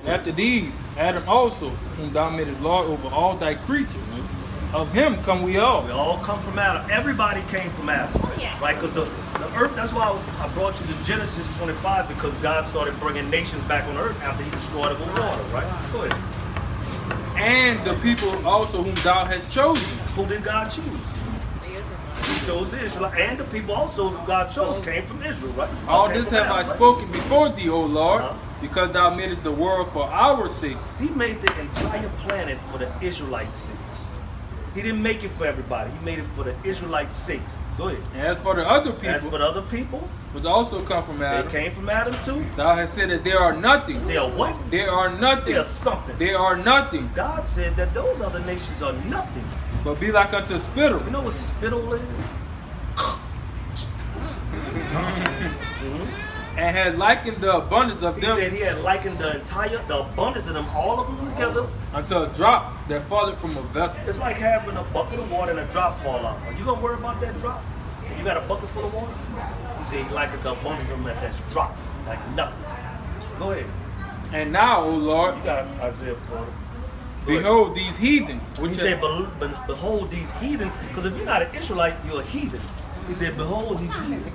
After these, Adam also, whom thou madest Lord over all thy creatures. Of him come we all. We all come from Adam. Everybody came from Adam. Right? Because the earth, that's why I brought you to Genesis 25, because God started bringing nations back on earth after he destroyed the water, right? Go ahead. And the people also whom thou hast chosen. Who did God choose? He chose the Israelites. And the people also who God chose came from Israel, right? All this have I spoken before thee, O Lord, Uh-huh. because thou madest the world for our sakes. He made the entire planet for the Israelites' sakes. He didn't make it for everybody. He made it for the Israelites' sakes. Go ahead. And as for the other people, As for the other people, which also come from Adam, they came from Adam too. thou hast said that they are nothing. They are what? They are nothing. They are something. They are nothing. God said that those other nations are nothing. But be like unto spittle. You know what spittle is? And had likened the abundance of He them said he had likened the abundance of them, all of them together. unto a drop that falleth from a vessel. It's like having a bucket of water and a drop fall out. Are you gonna worry about that drop? If you got a bucket full of water? He said he likened the abundance of them at that drop, like nothing. Go ahead. And now, O Lord, You got Isaiah 40. behold these heathen, He which said, behold these heathen, because if you're not an Israelite, you're a heathen. He said, behold these heathen.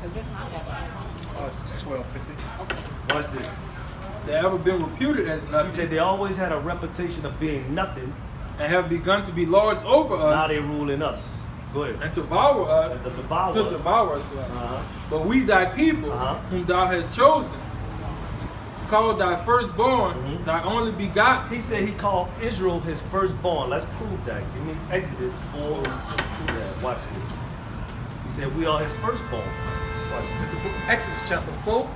It's 12:50. Watch this. they ever been reputed as He nothing, said they always had a reputation of being nothing. and have begun to be lords over Now us, they ruling us. Go ahead. and to devour us, And to devour to us. devour us. Uh-huh. But we thy people, Uh-huh. whom thou hast chosen, called thy firstborn, Mhm. thy only begotten. He said he called Israel his firstborn. Let's prove that. Give me Exodus 4 to prove that. Watch this. He said we are his firstborn. Watch It's this. the book of Exodus chapter 4,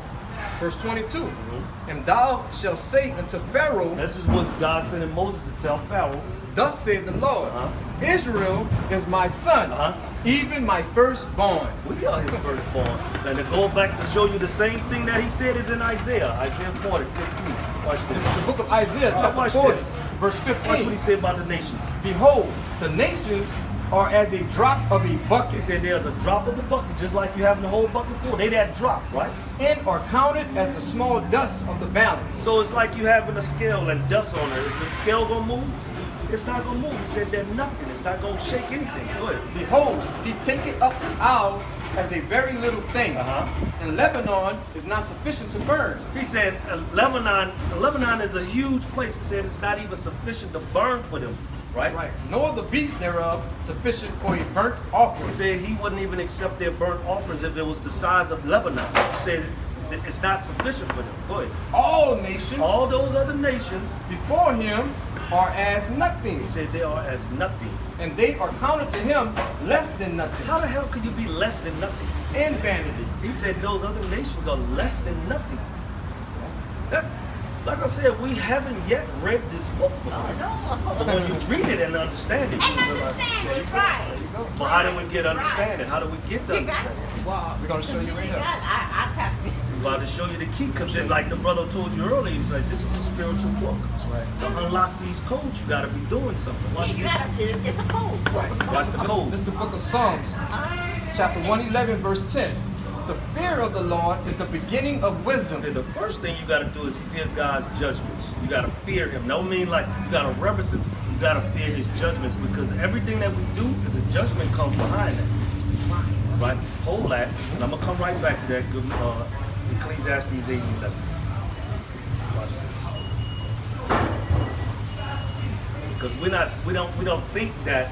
verse 22. Mhm. And thou shalt say unto Pharaoh, This is what God sent in Moses to tell Pharaoh. thus saith the Lord, Uh-huh. Israel is my son, Uh-huh. even my firstborn. We are his firstborn. And to go back to show you the same thing that he said is in Isaiah. Isaiah 40, 15. Watch This this. is the book of Isaiah Oh, chapter watch 40, this. verse Watch what he 15. said about the nations. Behold, the nations are as a drop of a He bucket, said there's a drop of a bucket, just like you having the whole bucket full. They that drop, right? and are counted as the small dust of the balance. So it's like you having a scale and dust on it. Is the scale gonna move? It's not gonna move. He said they're nothing. It's not gonna shake anything. Go ahead. Behold, he taketh up the isles as a very little thing, Uh-huh. and Lebanon is not sufficient to burn. He said Lebanon is a huge place. He said it's not even sufficient to burn for them, right? Right. Nor the beasts thereof sufficient for a burnt He offering. said he wouldn't even accept their burnt offerings if it was the size of Lebanon. He said that it's not sufficient for them. Go ahead. All nations All those other nations, before him are as nothing, he said they are as nothing. and they are counted to him less than nothing, How the hell could you be less than nothing? and vanity. He said those other nations are less than nothing. That, like I said, we haven't yet read this book before. But when you read it and understand it, you And realize, understand it, right? but how did we get understanding? How do we get the You got understanding? well, We're going to show you right yeah, now. I have to. I'm about to show you the key, because like the brother told you earlier, he's like, this is a spiritual book. That's right. To unlock these codes, you got to be doing something. Watch You this. gotta, it's a code. Right. Watch the code. This is the book of Psalms, chapter 111, verse 10. The fear of the Lord is the beginning of wisdom. Say the first thing you got to do is fear God's judgments. You got to fear Him. No mean like you got to reverence Him. You got to fear His judgments, because everything that we do is a judgment comes behind that. Right? Hold that, and I'm gonna come right back to that. Ecclesiastes 8:11. Watch this. Because we don't think that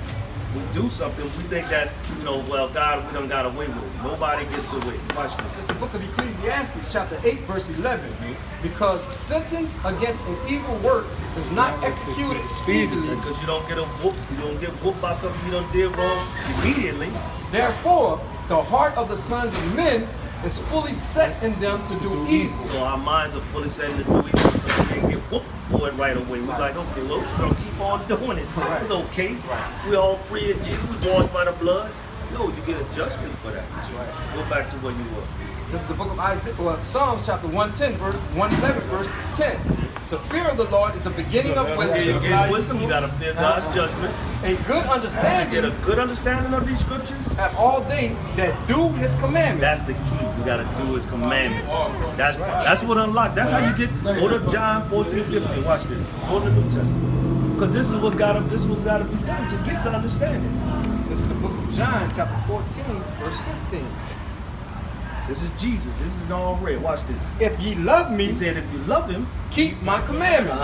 we do something. We think that well, God, we done got away with it. Nobody gets away. Watch this. It's the book of Ecclesiastes, chapter 8, verse 11. Because sentence against an evil work is not executed speedily. Because you don't get a whoop, you don't get whooped by something you done did wrong immediately. Therefore, the heart of the sons of men is fully set in them to do evil. So our minds are fully set to do evil because we didn't get whooped for it right away. We're like, okay, well, we're just gonna keep on doing it. Right. It's okay. Right. We're all free in Jesus. We washed by the blood. No, you get a judgment for that. That's right. Go back to where you were. This is the book of Isaiah, Psalms chapter 110, verse 111, verse 10. The fear of the Lord is the beginning of To wisdom. get wisdom, you got to fear God's judgments. A good To get understanding a good understanding of these scriptures, have all they that do his commandments. that's the key. You got to do his commandments. That's what unlocked. That's how you get. Go to John 14:15. Watch this. Go to the New Testament. Because this is what's got to be done to get the understanding. This is the book of John chapter 14, verse 15. This is Jesus. This is all red. Watch this. If ye love me, He said, if you love him, keep my commandments.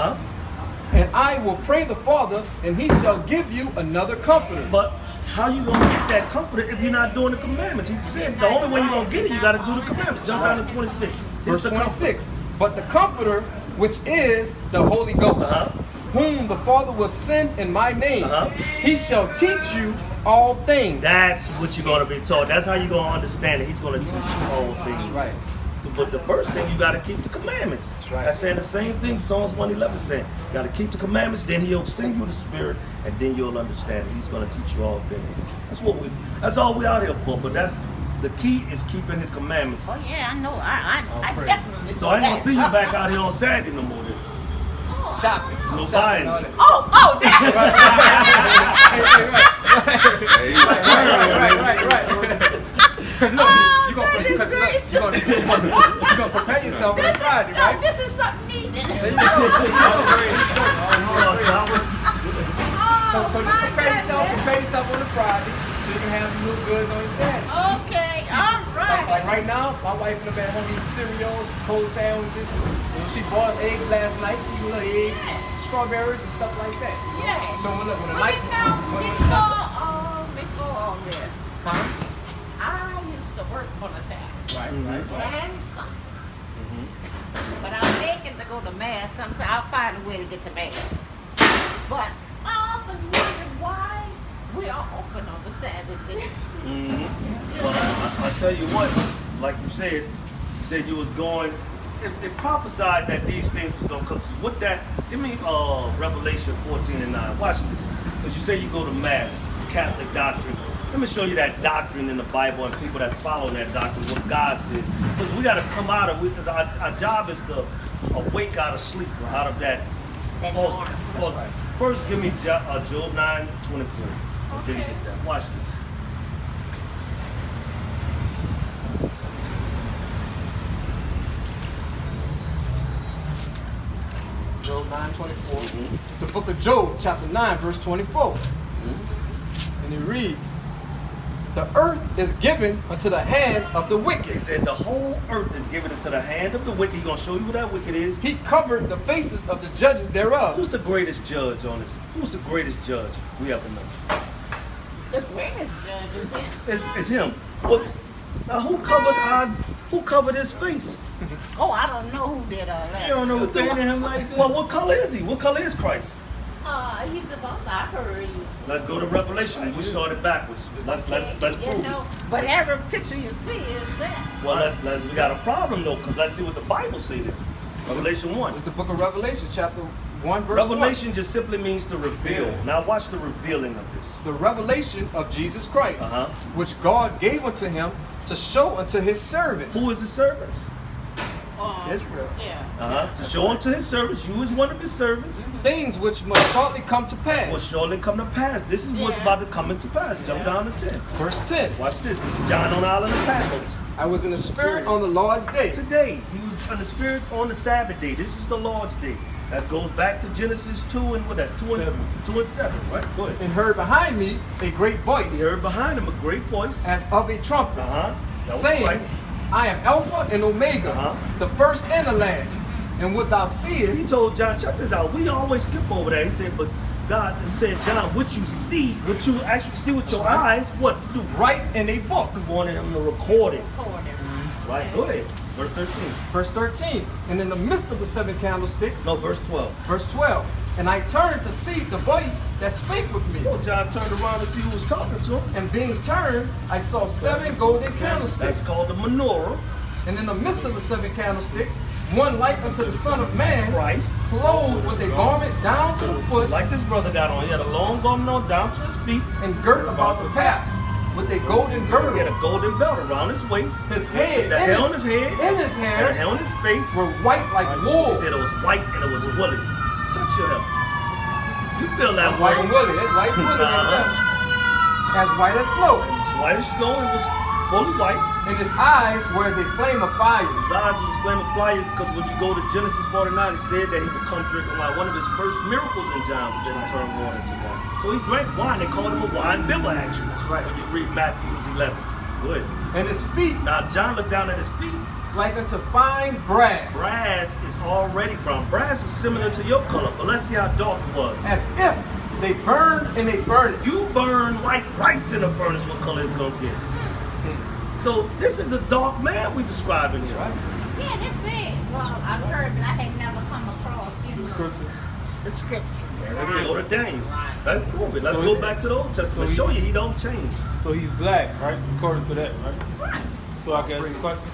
And I will pray the Father, and he shall give you another comforter. But how you gonna get that comfort if you're not doing the commandments? He said the only way you're gonna get it, you gotta do the commandments. Jump down to 26. Here's Verse the comfort. 26. But the comforter, which is the Holy Ghost, whom the Father will send in my name, he shall teach you all things. That's what you're gonna be taught. That's how you're gonna understand it. He's gonna teach you all things. That's right. So, but the first thing, you gotta keep the commandments. That's right. That's saying the same thing Psalms 111 is saying. You gotta keep the commandments, then he'll send you the Spirit, and then you'll understand it. He's gonna teach you all things. That's all we out here for. But that's the key is keeping his commandments. Oh yeah, I know. I definitely. So I ain't gonna see you back out here on Saturday no more. Then. Shopping. No Shopping buying. and all that. Oh, that's Right. Because look, you're gonna prepare yourself on Friday, right? This is something needed. So just prepare yourself on the Friday so you can have the new goods on your Saturday. Okay, all Like right. right now, my wife and I been home eating cereals, cold sandwiches. She boiled eggs last night, eating little eggs, strawberries and stuff like that. Yeah. So when the Well, light, before all this, huh? I used to work on a Saturday Right. and Sunday. But I'm making to go to mass. Sometimes I'll find a way to get to mass. But I often wonder why we are open on the Saturday. Well, I tell you what, like you said you was going. It prophesied that these things was gonna come. What that? Give me Revelation 14:9. Watch this, because you say you go to mass, Catholic doctrine. Let me show you that doctrine in the Bible and people that follow that doctrine, what God says. Because we got to come out of it, because our job is to awake out of sleep, out of that. That's false- hard. false- right. First, give me Job 9:24. Then you get that. Watch this. Job 9:24. It's the book of Job, chapter 9, verse 24. And it reads, the earth is given unto the hand of the He wicked. said the whole earth is given into the hand of the wicked. He's going to show you who that wicked is. He covered the faces of the judges thereof. Who's the greatest judge on this? Who's the greatest judge we ever know? The greatest judge is him. It's him. What? Now who covered his face? Oh, I don't know who did all that. You don't know who painted him like this? Well, what color is he? What color is Christ? He's the boss. I heard you. Let's go to Revelation. We started backwards. Let's You prove it. know, but every picture you see is that. Well, we got a problem though, because let's see what the Bible says then. Revelation 1. It's the book of Revelation, chapter 1, verse 1. Revelation just simply means to reveal. Now watch the revealing of this. The revelation of Jesus Christ, Uh-huh. which God gave unto him to show unto his servants. Who is his servants? Israel. Yeah. To show unto his servants, you is one of his servants, Things which must shortly come to will pass. surely come to pass. This is what's Yeah. about to come into pass. Jump down to 10. Verse 10. Watch this. This is John on the island of Patmos. I was in the spirit on the Lord's day. Today, he was on the spirits on the Sabbath day. This is the Lord's day. That goes back to Genesis 2 and what? That's 2 and 7, right? Go ahead. And heard behind me a great He voice heard behind him a great voice. as of a trumpet, That was saying, Christ. I am Alpha and Omega, Uh-huh. the first and the last. And what thou He seest, told John, check this out. We always skip over that. He said, but God, he said, John, what you see, what you actually see with your eyes, what to do? write in a book. We wanted him to record it. Record it. Right? Go ahead. Verse 13. Verse 13. And in the midst of the seven candlesticks, No, verse 12. verse 12. And I turned to see the voice that spake with me. So John turned around to see who was talking to him. And being turned, I saw seven golden candlesticks. That's called the menorah. And in the midst of the seven candlesticks, one like unto the Son of Man, Christ. clothed with a garment down to the foot, Like this brother got on. He had a long garment on down to his feet. and girt about the paps with a golden girdle. He had a golden belt around his waist. His head, The hair on his head. and his And the hairs hair on his face. were white like wool. He said it was white and it was woolly. Touch your hair. You feel that White and way. woolly. It's white and woolly. As white as snow. It's white as snow. It was fully white. And his eyes were as a flame of fire. His eyes was a flame of fire because when you go to Genesis 49, it said that he would come drinking wine. One of his first miracles in John was that he turned water into wine. So he drank wine. They called him a wine bibber, actually. That's right. When you read Matthew's 11. Good. And his feet Now John looked down at his feet. like unto fine brass. Brass is already brown. Brass is similar to your color, but let's see how dark it was. As if they burned in a furnace. You burn white rice in a furnace, what color it's gonna get? So this is a dark man we describing here. Right. Yeah, that's it. Well, I've heard, but I have never come across, The scripture. the scripture. Go to Daniel. Right. Let's prove it. Let's So go he- back to the Old Testament. so Show he- you he don't change. So he's black, right? According to that, right? Right. So I can ask you a question.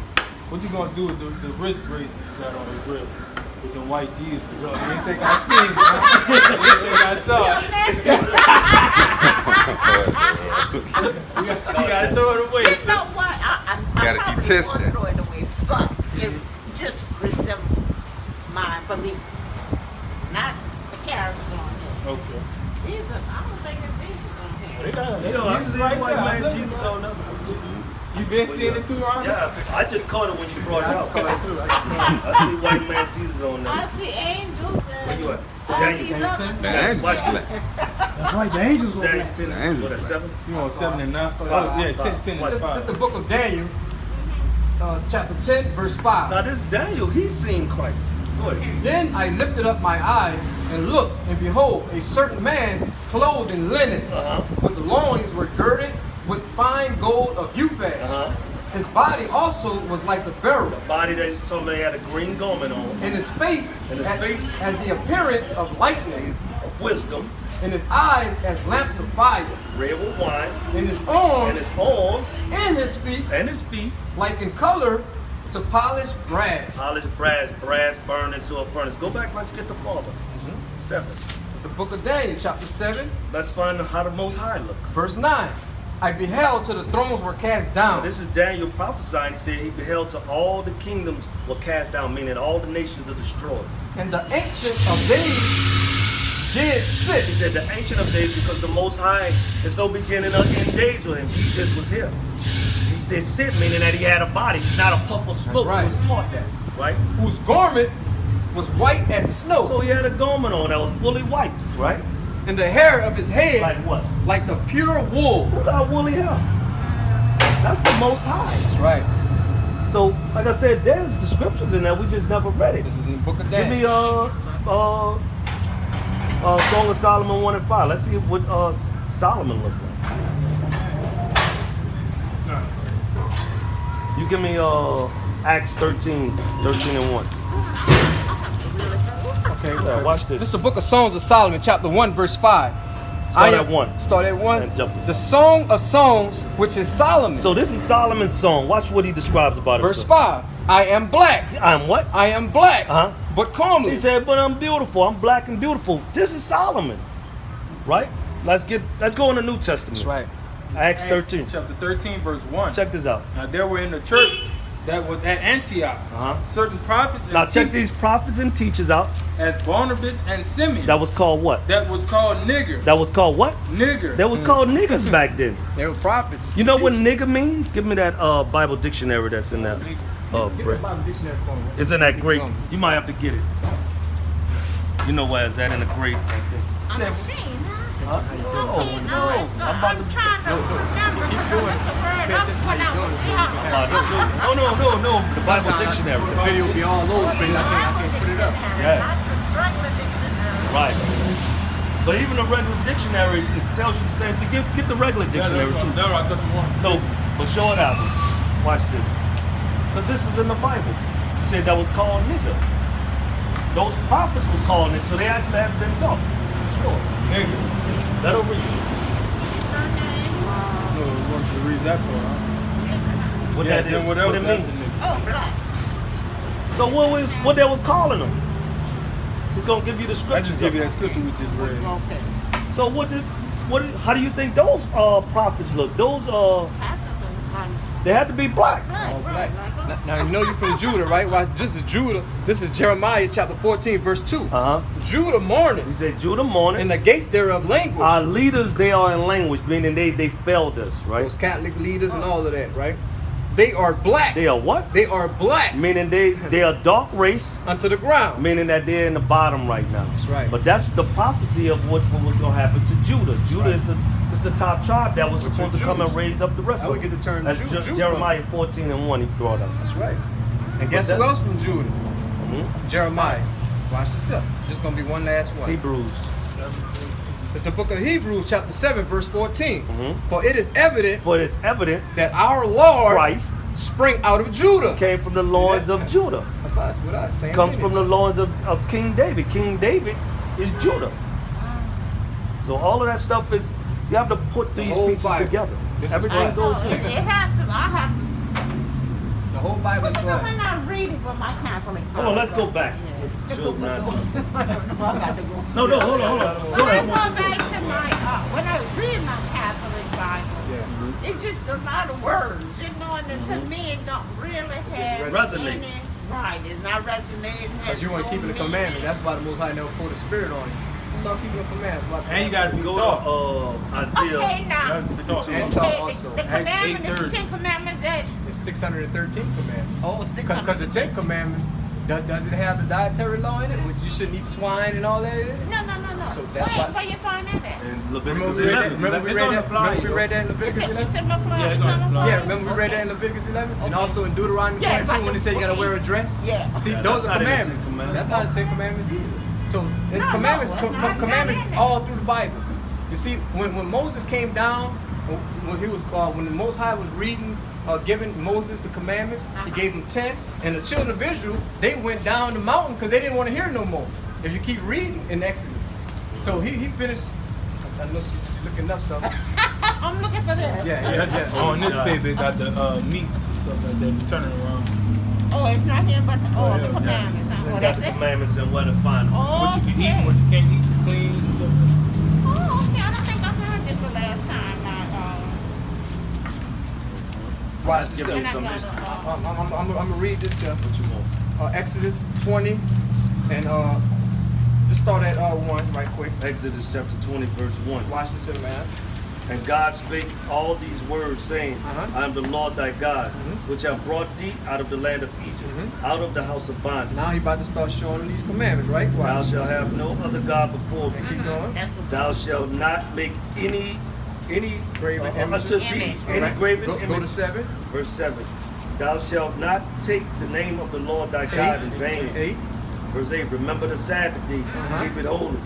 What you gonna do with the wrist brace you got on your wrist? With the white Jesus? You didn't think I seen it, huh? You didn't think I saw it? You gotta throw it away, You sis. know what? I Gotta probably detest would that. throw it away, but it just resembles my belief, not the character on it. Okay. Jesus, I don't think it's Jesus on They here. got Yo, I Jesus see right white there. man Look. Jesus on them. You been seeing it too, Ron? Yeah, I just caught it when you brought it out. I I see white man Jesus on I them. see angels Where and you at? I see Daniel. nothing. The angels Watch black. this. That's right, the angels over Daniel there. 10, what, a 7? You want 7 and 9? Five. Oh, yeah, 10 Watch and This is 5. the book of Daniel, chapter 10, verse 5. Now this Daniel, he's seen Christ. Go ahead. Then I lifted up my eyes and looked, and behold, a certain man clothed in linen, Uh-huh. with the loins were girded with fine gold of Uphaz. Uh-huh. His body also was like the beryl, Body that he told me he had a green garment on. and his face, And his as, face? as the appearance of lightning, Wisdom, and his eyes as lamps of fire, red with wine, and his and arms his arms and his feet and his feet, like in color to polished brass. polished brass burned into a furnace. Go back, let's get the Father. 7. The book of Daniel, chapter 7, Let's find how the Most High look. verse 9. I beheld till the thrones were cast down. This is Daniel prophesying. He said he beheld till all the kingdoms were cast down, meaning all the nations are destroyed. And the Ancient of Days did sit. He said the Ancient of Days, because the Most High is no beginning or end days with him. He just was here. He did sit, meaning that he had a body, not a puff of smoke. right. He was taught that, right? Whose garment was white as snow, So he had a garment on that was fully white, right? and the hair of his head Like what? like the pure wool. Who got woolly hair? That's the Most High. That's right. So, like I said, there's descriptions in there. We just never read it. This is in the book of Give me Daniel. Song of Solomon 1 and 5. Let's see what Solomon looked like. You give me Acts 13 and 1. Okay, Yeah, watch This this. is the book of Songs of Solomon, chapter 1, verse 5. Start at 1. Start at 1. And jump to The Song of Songs, which is Solomon. So this is Solomon's song. Watch what he describes about verse himself. 5. I am black. I'm what? I am black. Uh-huh. But calmly. He said, but I'm beautiful. I'm black and beautiful. This is Solomon. Right? Let's go in the New Testament. That's right. Acts 13. Chapter 13, verse 1. Check this out. Now there were in the church that was at Antioch Uh-huh. certain prophets and Now check teachers, these prophets and teachers out. as Barnabas and Simeon. That was called what? That was called nigger. That was called what? Nigger. That was called niggas back then. They were prophets. You know what nigga means? Give me that Bible dictionary that's in that. Get Fred. the Bible dictionary for me. It's in that grate. You might have to get it. You know where it's at in the grate. I'm ashamed, huh? No. I'm about to. trying to remember. Keep doing it. Pay attention to how you're doing it. No. The Bible dictionary. The video will be all over, but I can't put it up. Yeah. Right. But even a regular dictionary, it tells you the same thing. Get the regular dictionary too. No, I thought you wanted. No, but show it out. Watch this. Because this is in the Bible. It said that was called nigger. Those prophets was called it, so they actually have been taught. Sure. Nigger. Let her read. No, I want you to read that part. Huh? What Yeah, that then is. what What else it after means. nigger? Oh, black. So what they was calling them? He's gonna give you the I scriptures. just give you that scripture we just read. Okay. So what did How do you think those prophets look? Those they had to be black. All black. Now you know you're from Judah, right? Well, this is Judah. This is Jeremiah chapter 14, verse 2. Judah mourning. He said, Judah mourning. In the gates thereof language. Our leaders, they are in language, meaning they failed us, right? Those Catholic leaders and all of that, right? They are black. They are what? They are black. Meaning they are dark race. Unto the ground. Meaning that they're in the bottom right now. That's right. But that's the prophecy of what was going to happen to Judah. Judah is the top tribe that was supposed to come and raise up the rest of them. Now we get the term That's Jeremiah 14:1 he brought up. That's right. And guess who else from Judah? Jeremiah. Watch this up. Just going to be one last one. Hebrews. It's the book of Hebrews, chapter 7, verse 14. For it is evident that our Lord Christ sprang out of Judah. Came from the loins of Judah. That's what I say. Comes from the loins of King David. King David is Judah. So all of that stuff is, you have to put these pieces together. Everything goes in. It has to. I have to. The whole Bible is for us. When I'm reading from my Catholic. Hold on, let's go back. Sure, No, hold on. No, hold on. Go ahead. Go back to my, when I was reading my Catholic Bible, it's just a lot of words, you know, and then to me it don't really have Resonate. any, right, it's not resonating. Because you want to keep the commandment. That's why the Most High never put a spirit on you. Start keeping the commandments. And you got to be Go taught. to Isaiah. Okay, now, And talk also. the commandment, the 10 commandments that, It's 613 commandments. oh, Because the 10 commandments, does it have the dietary law in it? Which you shouldn't eat swine and all that in it? no. So that's why- Where you find that at? And Remember Leviticus we read that, 11. remember we It's read on the that, flyer, remember we read that in Leviticus It's 11? in my flyer. Yeah, it's on the flyer. Yeah, remember we read that in Leviticus 11? And also in Deuteronomy Yeah, 22 when they say you got to wear a dress? Yeah. See, Yeah, those that's are not in the 10 commandments. Commandments. That's not the 10 Commandments either. So there's No, commandments, no, it's not commandments in it. all through the Bible. You see, when Moses came down, when the Most High was reading, giving Moses the commandments, he gave him 10, and the children of Israel, they went down the mountain because they didn't want to hear no more. If you keep reading in Exodus, so he finished. I know she's looking up something. I'm looking for this. Yeah. On this paper, it got the meat or something like that. You turn it around. Oh, it's not here, but the yeah. commandments. So Oh, it's got that's the it? commandments and where to find them. What you can eat, Okay. what you can't eat, clean or something. Oh, okay. I don't think I heard this the last time. Watch Let's this. give you up. some I history. I'm gonna read this. What you want? Exodus 20, and just start at 1 right quick. Exodus chapter 20, verse 1. Watch this, man. And God spake all these words, saying, I am the Lord thy God, which have brought thee out of the land of Egypt, out of the house of bondage. Now he about to start showing them these commandments, right? Thou Watch. shalt have no other God before me. And keep going. That's a Thou shalt not make any Graven unto images. thee All any right. graven Go to image. 7. Verse 7. Thou shalt not take the name of the Lord thy God in vain. 8. Verse 8. Remember the Sabbath day, keep it holy.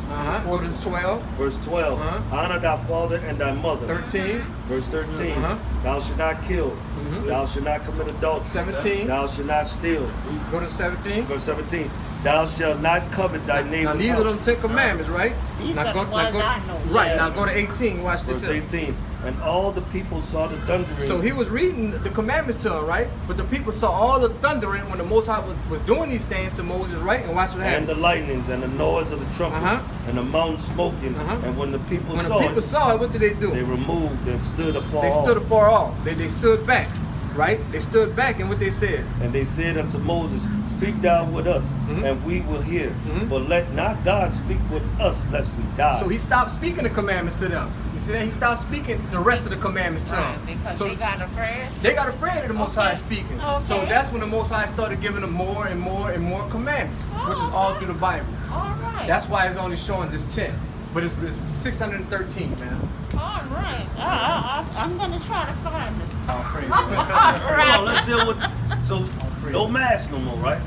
Go to 12. Verse 12. Honor thy father and thy mother. 13. Verse 13. Uh-huh. Thou shalt not kill. Thou shalt not commit adultery. 17. Thou shalt not steal. Go to 17. Verse 17. Thou shalt not covet thy Now neighbor's these are house. them 10 commandments, right? These Now are go, the ones I know. right, Yeah. now go to 18. Watch this. Verse up. 18. And all the people saw the thundering. So he was reading the commandments to him, right? But the people saw all the thundering when the Most High was doing these things to Moses, right? And watch what and happened. the lightnings and the noise of the trumpet and the mountain smoking. And when the people When saw the people it, saw it, what did they do? they removed and stood afar They off. stood afar off. They stood back, right? They stood back, and what they said? And they said unto Moses, Speak thou with us, and we will hear. But let not God speak with us, lest we die. So he stopped speaking the commandments to them. You see that? He stopped speaking the rest of the commandments to Right, them. because So they got afraid. they got afraid of the Most High Okay. speaking. Okay. So that's when the Most High started giving them more and more and more commandments, which is all through the Bible. All right. That's why it's only showing this 10. But it's 613, man. all right. I'm gonna try to find it. Oh, praise All God. Hold on, right. let's deal with. So, no mass no more, right?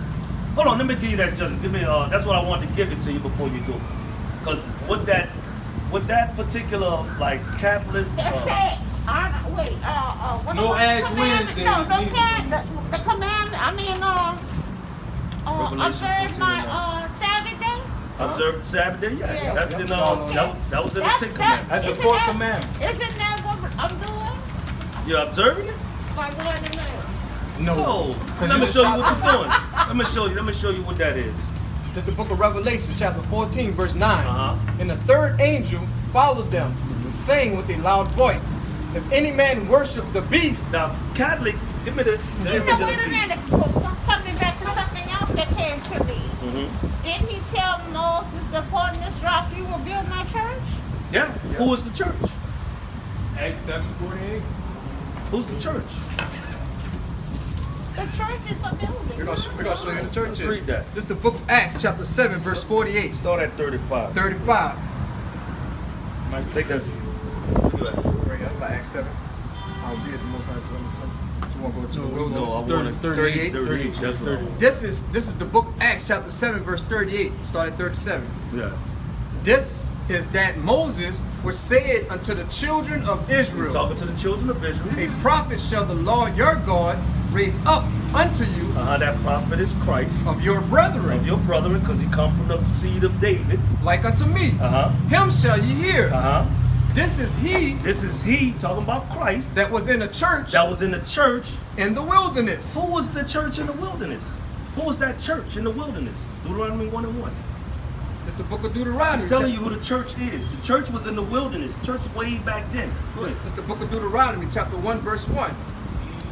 Hold on, let me give you that judgment. Give me. That's what I wanted to give it to you before you go. Because with that particular like capitalist. It said, wait, what No was Ash the commandment? Wednesday. No, the commandment, I mean, Revelation observe 14 my Sabbath day. Observe the Sabbath day. Yeah, Yeah. that's in that was in the Ten Commandments. That's the isn't fourth that- commandment. Isn't that what I'm doing? You're observing it? By going in there. No. 'Cause Let me just show you shot- what you're doing. Let me show you what that is. This is the book of Revelation, chapter 14, verse 9. Uh-huh. And the third angel followed them, saying with a loud voice, if any man worship the beast, Now, Catholic, give me the You image know, of the wait a beast. minute. Coming back to something else that came to me. Didn't he tell Moses, upon this rock you will build my church? Yeah. Who is the church? Acts 7:48. Who's the church? The church is a building. we're gonna show you the church Let's here. read that. This is the book of Acts, chapter 7, verse 48, Start at 35. 35. I think that's. Where you at? Right here, by Acts 7. I'll be at the most high dwelling temple. You want to go to the wilderness? No, I want it 38. 38. That's what I want. This is the book of Acts, chapter 7, verse 38. Start at 37. Yeah. This is that Moses which said unto the children of He's Israel, talking to the children of Israel. a prophet shall the Lord your God raise up unto you That prophet is Christ, of your brethren, of your brethren, because he come from the seed of David. like unto me. Him shall ye hear. This is he This is he talking about Christ that was in the church that was in the church. in the wilderness. Who was the church in the wilderness? Who was that church in the wilderness? Deuteronomy 1:1. It's the book of Deuteronomy. He's telling you who the church is. The church was in the wilderness. The church way back then. Go ahead. It's the book of Deuteronomy, chapter 1, verse 1.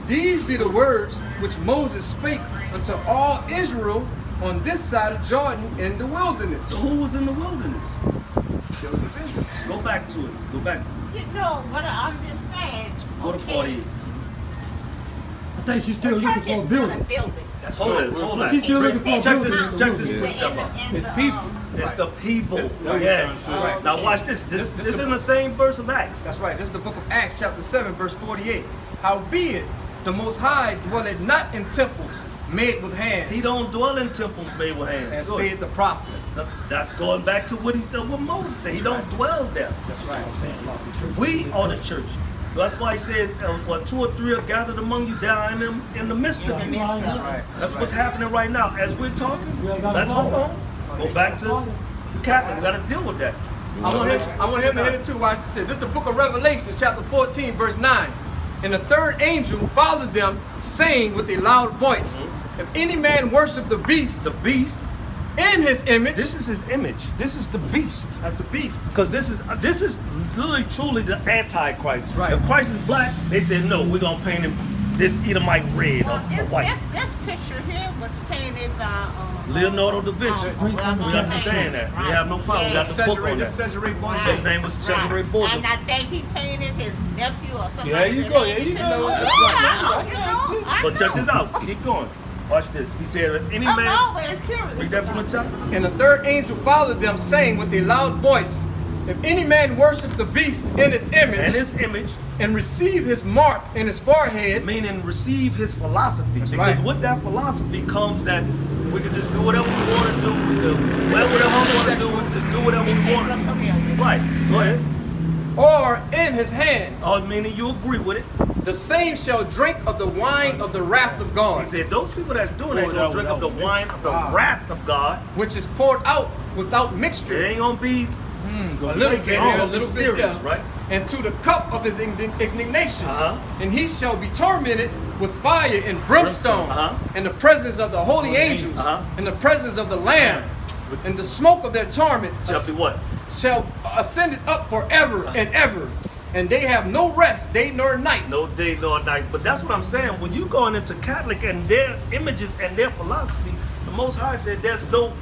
These be the words which Moses spake unto all Israel on this side of Jordan in the wilderness. So who was in the wilderness? Children of Israel. Go back to it. Go back. You know, but I'm just saying. Go to 48. I think she's The still church looking for is a not a building. building. Hold it. Hold on. She's still looking for a Check building. this. Check this precept out. It's people. It's the people. Right. Yes. Right. Now watch this. This This is the- in the same verse of Acts. That's right. This is the book of Acts, chapter 7, verse 48. Howbeit, the Most High dwelleth not in temples made with hands, He don't dwell in temples made with hands. as Go ahead. said the prophet. That's going back to what what Moses said. He don't dwell there. That's right. We are the church. That's why he said, "What 2 or 3 are gathered among you, there I am in the midst of you." That's right. That's what's happening right now. As we're talking, let's hold on. Go back to the Catholic. We got to deal with that. I want him to hit it too. Watch this. This is the book of Revelation, chapter 14, verse 9. And the third angel followed them, saying with a loud voice, if any man worship the beast The beast. in his image, This is his image. This is the beast. that's the beast. Because this is literally truly the Antichrist. Right. If Christ is black, they said no, we're gonna paint him this Edomite red Well, or white. this picture here was painted by Leonardo da Vinci. We understand that. We have no problem. We got the book on This that. Cesare Borgia. His name was Cesare Borgia. And I think he painted his nephew or something. There you go. There you go. That's I But check this know. out. Keep going. Watch this. He said, if any I'm man, always curious. read that from the top. And the third angel followed them, saying with a loud voice, if any man worship the beast in his image And his image, and receive his mark in his forehead, meaning receive his philosophy. That's Because right. with that philosophy comes that we can just do whatever we want to do. We can wear whatever we want to do. We can just do whatever we want to do. Right. Go ahead. or in his hand, Oh, meaning you agree with it. the same shall drink of the wine of the wrath of He God, said those people that's doing that gonna drink of the wine of the wrath of God. which is poured out without mixture. It ain't gonna be A little bit It's here, gonna a be little bit serious, there. right? And to the cup of his indignation. Uh-huh. And he shall be tormented with fire and brimstone, Uh-huh. in the presence of the holy angels, Uh-huh. in the presence of the Lamb. And the smoke of their torment shall be what? shall ascend up forever and ever. And they have no rest, day nor night. No day nor night. But that's what I'm saying. When you going into Catholic and their images and their philosophy, the Most High said there's no